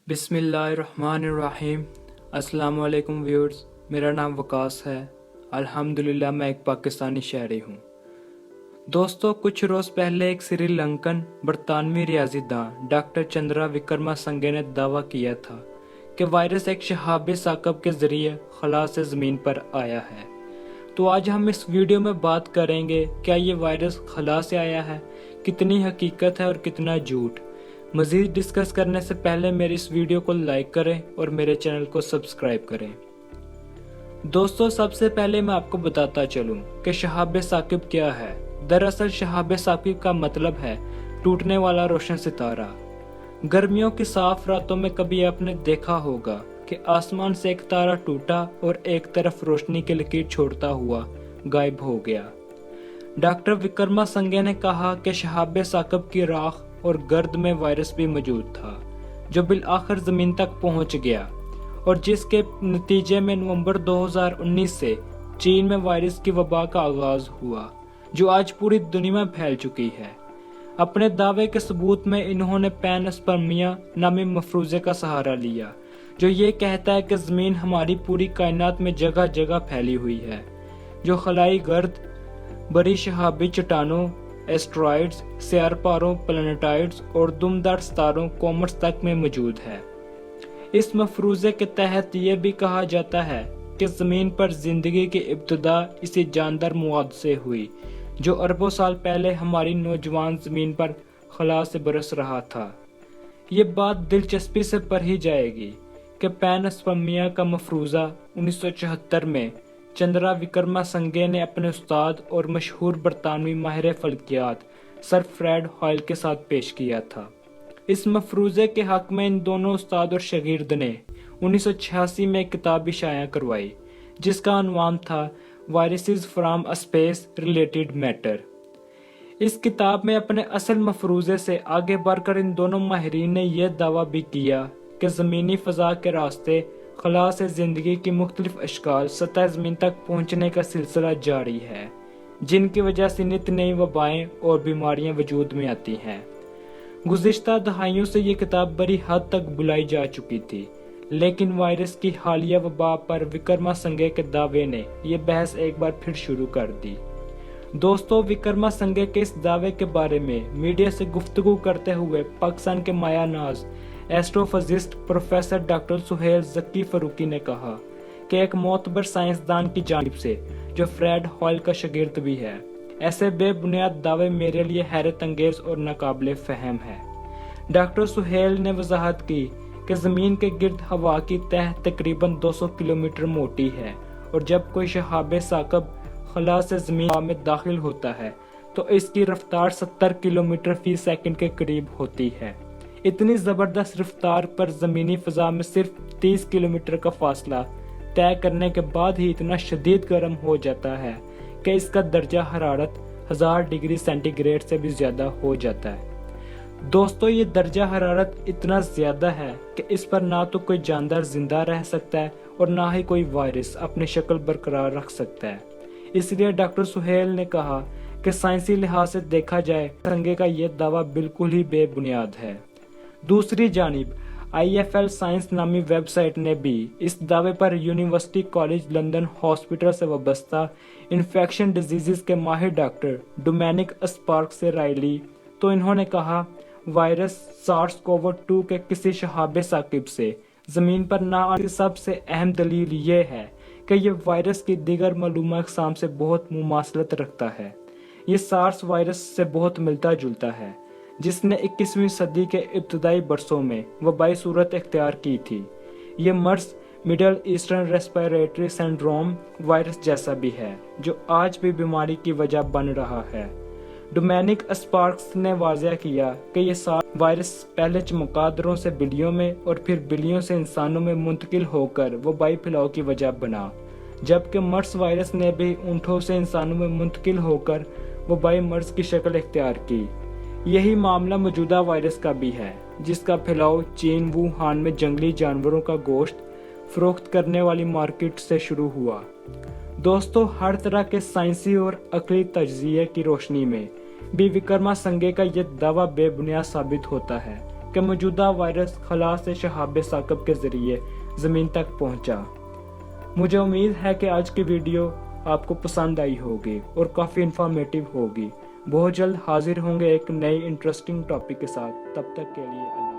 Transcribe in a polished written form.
बिस्मिल्लाहिर्रहमानिर्रहीम। अस्सलाम वालेकुम व्यूअर्स, मेरा नाम वकास है। अल्हम्दुलिल्लाह मैं एक पाकिस्तानी शहरी हूँ। दोस्तों, कुछ रोज़ पहले एक श्रीलंकन बरतानवी रियाजीदान डॉक्टर चंद्रा विक्रमासिंघे ने दावा किया था कि वायरस एक शहाब साकब के ज़रिए खला से ज़मीन पर आया है। तो आज हम इस वीडियो में बात करेंगे, क्या ये वायरस खला से आया है, कितनी हकीकत है और कितना झूठ। मज़ीद डिस्कस करने से पहले मेरी इस वीडियो को लाइक करें और मेरे चैनल को सब्सक्राइब करें। दोस्तों, सबसे पहले मैं आपको बताता चलूं कि शहाब साकिब क्या है। दरअसल शहाब साकिब का मतलब है टूटने वाला रोशन सितारा। गर्मियों की साफ रातों में कभी आपने देखा होगा कि आसमान से एक तारा टूटा और एक तरफ रोशनी की लकीर छोड़ता हुआ गायब हो गया। डॉक्टर विक्रमासिंघे ने कहा कि शहाब साकिब की राख और गर्द में वायरस भी मौजूद था, जो बिल आखिर जमीन तक पहुंच गया और जिसके नतीजे में नवंबर 2019 से चीन में वायरस की वबा का आगाज हुआ, जो आज पूरी दुनिया में फैल चुकी है। अपने दावे के सबूत में इन्होंने पैनस्पर्मिया नामी मफरूजे का सहारा लिया, जो ये कहता है कि जमीन हमारी पूरी कायनात में जगह जगह फैली हुई है, जो खलाई गर्द, बड़ी शहाबी चट्टानों, एस्ट्रॉइड्स, स्यारपारों, प्लैनेटॉइड्स और दुमदार सितारों कॉमेट्स तक में मौजूद है। इस मफरूजे के तहत यह भी कहा जाता है कि जमीन पर जिंदगी की इब्तिदा इसी जानदार मवाद से हुई, जो अरबों साल पहले हमारी नौजवान जमीन पर खला से बरस रहा था। ये बात दिलचस्पी से पढ़ी जाएगी कि पैनस्पर्मिया का मफरूजा 1974 में चंद्रा विक्रमासिंघे ने अपने उस्ताद और मशहूर बरतानवी माहिर फल्कियात सर फ्रेड हॉयल के साथ पेश किया था। इस मफरूजे के हक में इन दोनों उस्ताद और शागिर्द ने 1986 में एक किताब भी शाया करवाई, जिसका उन्वान था viruses from a space related matter. इस किताब में अपने असल मफरूजे से आगे बढ़कर इन दोनों माहिरीन ने यह दावा भी किया कि ज़मीनी फ़ज़ा के रास्ते खला से जिंदगी की मुख्तलिफ अशकाल सतह ज़मीन तक पहुँचने का सिलसिला जारी है, जिनकी वजह से नित नई वबाएं और बीमारियां वजूद में आती हैं। गुज़िश्ता दहाइयों से ये किताब बड़ी हद तक बुलाई जा चुकी थी, लेकिन वायरस की हालिया वबा पर विक्रमासिंघे के दावे ने यह बहस एक बार फिर शुरू कर दी। दोस्तों, विक्रमासिंघे के इस दावे के बारे में मीडिया से गुफ्तगू करते हुए पाकिस्तान के माया नाज astrophysicist professor doctor Suhail Zakki Farooqui ने कहा कि एक मोतबर साइंसदान की जानिब से, जो फ्रेड हॉयल का शागिर्द भी है, ऐसे बेबुनियाद दावे मेरे लिए हैरत अंगेज और नाकाबिले फहम है। डॉक्टर सुहेल ने वजाहत की कि जमीन के गिर्द हवा की तह तकरीबन 200 किलोमीटर मोटी है और जब कोई शहाब साकब खला से जमीन में दाखिल होता है तो इसकी रफ्तार 70 किलोमीटर फी सेकंड के करीब होती है। इतनी ज़बरदस्त रफ्तार पर ज़मीनी फ़ज़ा में सिर्फ 30 किलोमीटर का फासला तय करने के बाद ही इतना शदीद गर्म हो जाता है कि इसका दर्जा हरारत 1000 डिग्री सेंटीग्रेड से भी ज़्यादा हो जाता है। दोस्तों, ये दर्जा हरारत इतना ज़्यादा है कि इस पर ना तो कोई जानदार जिंदा रह सकता है और ना ही कोई वायरस अपनी शक्ल बरकरार रख सकता है। इसलिए डॉक्टर सुहेल ने कहा कि साइंसी लिहाज से देखा जाए संघे का यह दावा बिल्कुल ही बेबुनियाद है। दूसरी जानिब IFL साइंस नामी वेबसाइट ने भी इस दावे पर यूनिवर्सिटी कॉलेज लंदन हॉस्पिटल से वाबस्ता इन्फेक्शन डिजीज़ के माहिर डॉक्टर डोमेनिक स्पार्क से राय ली, तो इन्होंने कहा वायरस SARS-CoV-2 के किसी शहाब साकिब से ज़मीन पर ना आने की सबसे अहम दलील ये है कि यह वायरस की दीगर मालूम अक़साम से बहुत मुमासलत रखता है। ये सार्स वायरस से बहुत मिलता जुलता है, जिसने 21वीं सदी के इब्तदाई बरसों में वबाई सूरत इख्तियार की थी। ये MERS Middle Eastern respiratory syndrome virus जैसा भी है, जो आज भी बीमारी की वजह बन रहा है। डोमेनिक स्पार्क्स ने वाज़ेह किया कि ये सार्स वायरस पहले चमगादड़ों से बिल्लियों में और फिर बिल्लियों से इंसानों में मुंतकिल होकर वबाई फैलाव की वजह बना, जबकि मर्स वायरस ने भी ऊँटों से इंसानों में मुंतकिल होकर वबाई मर्ज की शक्ल इख्तियार की। यही मामला मौजूदा वायरस का भी है, जिसका फैलाव चीन वुहान में जंगली जानवरों का गोश्त फरोख्त करने वाली मार्केट से शुरू हुआ। दोस्तों, हर तरह के साइंसी और अक़ली तज्ज़िये की रोशनी में भी विक्रमासिंघे का यह दावा बेबुनियाद साबित होता है کہ موجودہ وائرس خلا سے شہاب ثاقب کے ذریعے زمین تک پہنچا۔ مجھے امید ہے کہ آج کی ویڈیو آپ کو پسند آئی ہوگی اور کافی انفارمیٹیو ہوگی۔ بہت جلد حاضر ہوں گے ایک نئی انٹرسٹنگ ٹاپک کے ساتھ، تب تک کے لیے اللہ